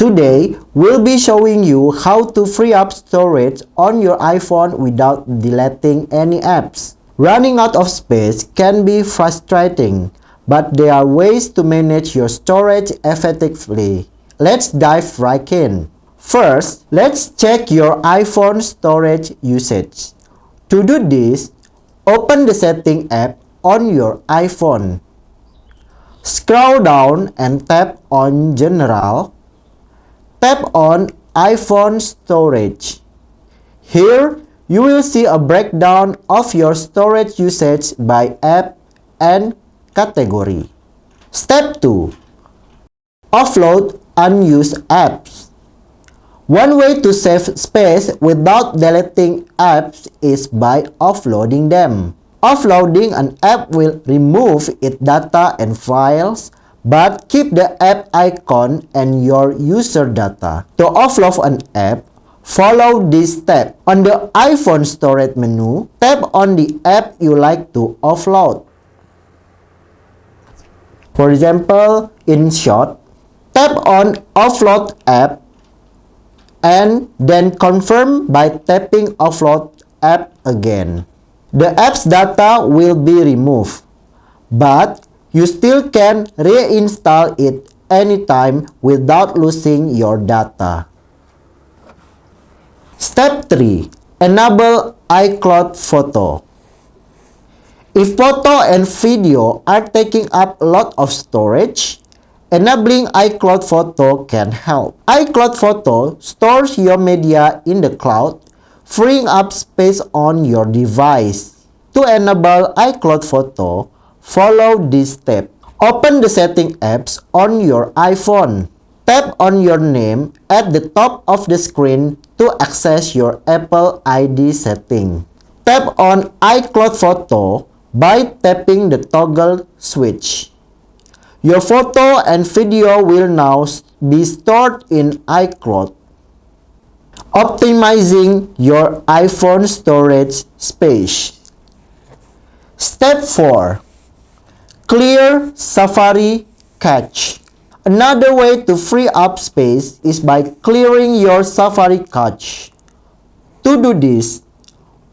Today, we'll be showing you how to free up storage on your iPhone without deleting any apps. Running out of space can be frustrating, but there are ways to manage your storage effectively. Let's dive right in. First, let's check your iPhone storage usage. To do this, open the Setting app on your iPhone. Scroll down and tap on General. Tap on iPhone Storage. Here, you will see a breakdown of your storage usage by app and category. Step 2. Offload unused apps. One way to save space without deleting apps is by offloading them. Offloading an app will remove its data and files, but keep the app icon and your user data. To offload an app, follow this step. On the iPhone storage menu, tap on the app you like to offload. For example, in short, tap on Offload app and then confirm by tapping Offload app again. The app's data will be removed, but you still can reinstall it anytime without losing your data. Step 3. Enable iCloud Photo. If photo and video are taking up a lot of storage, enabling iCloud Photo can help. iCloud Photo stores your media in the cloud, freeing up space on your device. To enable iCloud Photo, follow this step. Open the Setting apps on your iPhone. Tap on your name at the top of the screen to access your Apple ID setting. Tap on iCloud Photo by tapping the toggle switch. Your photo and video will now be stored in iCloud, optimizing your iPhone storage space. Step 4. Clear Safari cache. Another way to free up space is by clearing your Safari cache. To do this,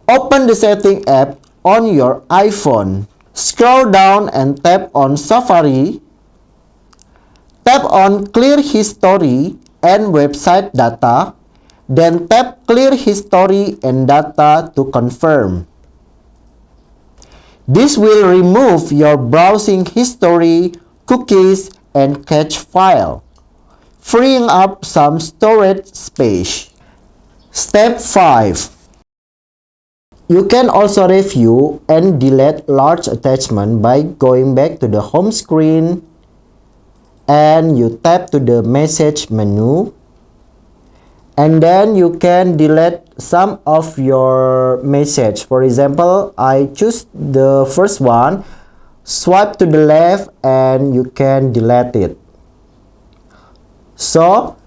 open the Setting app on your iPhone. Scroll down and tap on Safari. Tap on Clear History and Website Data. Then tap Clear History and Data to confirm. This will remove your browsing history, cookies, and cache file, freeing up some storage space. Step 5. You can also review and delete large attachments by going back to the home screen and you tap to the message menu. And then you can delete some of your message. For example, I choose the first one, swipe to the left and you can delete it. So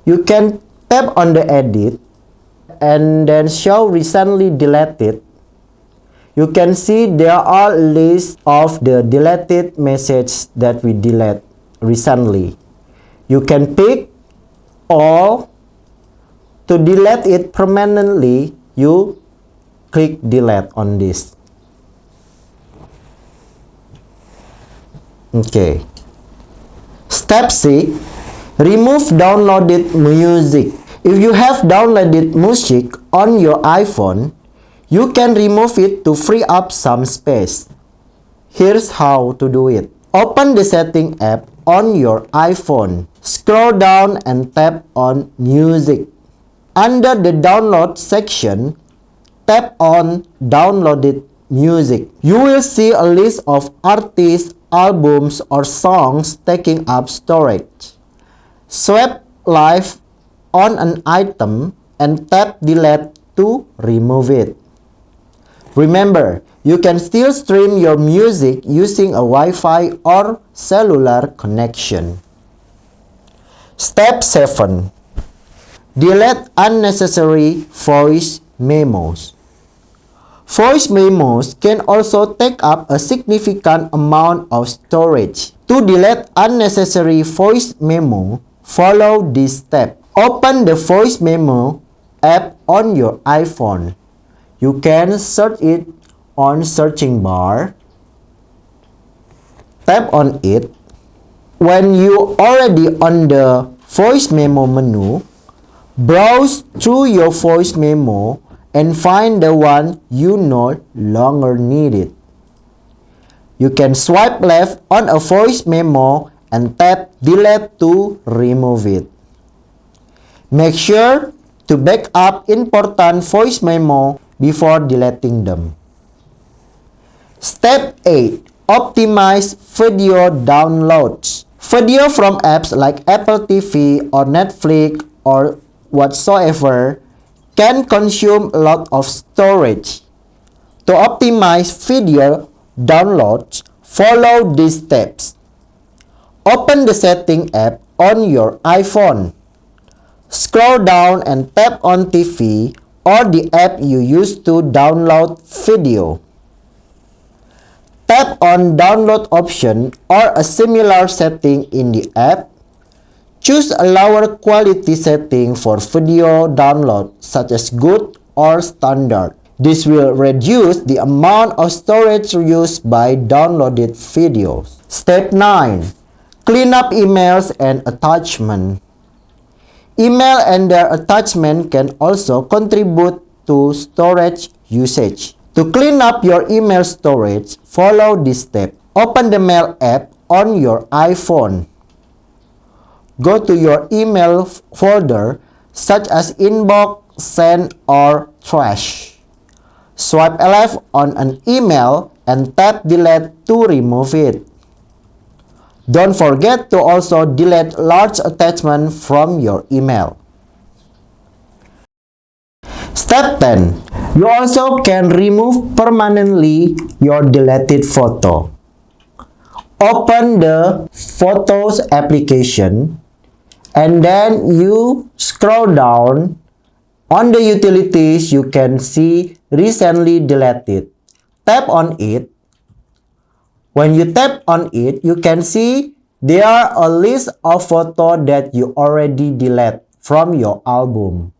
you can tap on the edit and then show recently deleted. You can see there are lists of the deleted messages that we delete recently. You can pick all. To delete it permanently, you click delete on this. Okay. Step 6. Remove downloaded music. If you have downloaded music on your iPhone, you can remove it to free up some space. Here's how to do it. Open the Setting app on your iPhone. Scroll down and tap on Music. Under the Download section, tap on Downloaded Music. You will see a list of artists, albums, or songs taking up storage. Swipe left on an item and tap Delete to remove it. Remember, you can still stream your music using a Wi-Fi or cellular connection. Step 7. Delete unnecessary voice memos. Voice memos can also take up a significant amount of storage. To delete unnecessary voice memo, Follow this step. Open the voice memo app on your iPhone. You can search it on searching bar. Tap on it. When you already on the voice memo menu, browse through your voice memo and find the one you no longer need it. You can swipe left on a voice memo and tap delete to remove it. Make sure to back up important voice memo before deleting them. Step 8. Optimize video downloads. Video from apps like Apple TV or Netflix or whatsoever can consume a lot of storage. To optimize video downloads, follow these steps. Open the setting app on your iPhone. Scroll down and tap on TV or the app you use to download video. Tap on download option or a similar setting in the app. Choose a lower quality setting for video download such as good or standard. This will reduce the amount of storage used by downloaded videos. Step 9. Clean up emails and attachment. Email and their attachment can also contribute to storage usage. To clean up your email storage, follow this step. Open the Mail app on your iPhone. Go to your email folder such as Inbox, Send, or Trash. Swipe left on an email and tap Delete to remove it. Don't forget to also delete large attachment from your email. Step 10. You also can remove permanently your deleted photo. Open the Photos application and then you scroll down. On the utilities, you can see recently deleted. Tap on it. When you tap on it, you can see there are a list of photos that you already deleted from your album.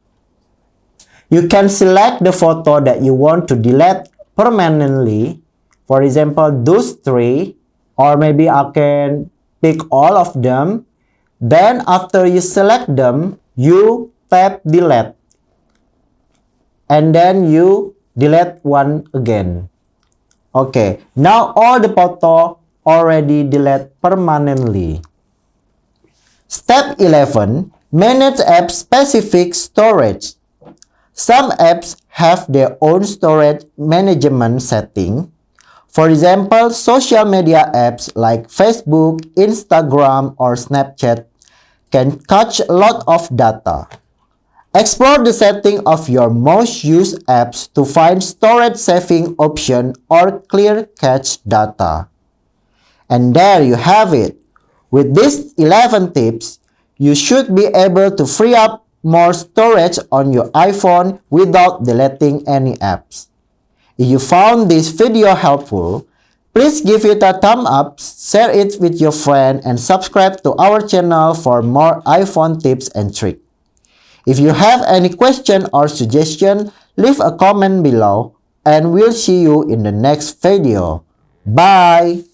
You can select the photo that you want to delete permanently. For example, those 3, or maybe I can pick all of them. Then after you select them, you tap delete. And then you delete one again. Okay, now all the photo already deleted permanently. Step 11. Manage app-specific storage. Some apps have their own storage management setting. For example, social media apps like Facebook, Instagram, or Snapchat can catch a lot of data. Explore the setting of your most used apps to find storage saving option or clear cache data. And there you have it. With these 11 tips, you should be able to free up more storage on your iPhone without deleting any apps. If you found this video helpful, please give it a thumb up, share it with your friend, and subscribe to our channel for more iPhone tips and tricks. If you have any question or suggestion, leave a comment below and we'll see you in the next video. Bye!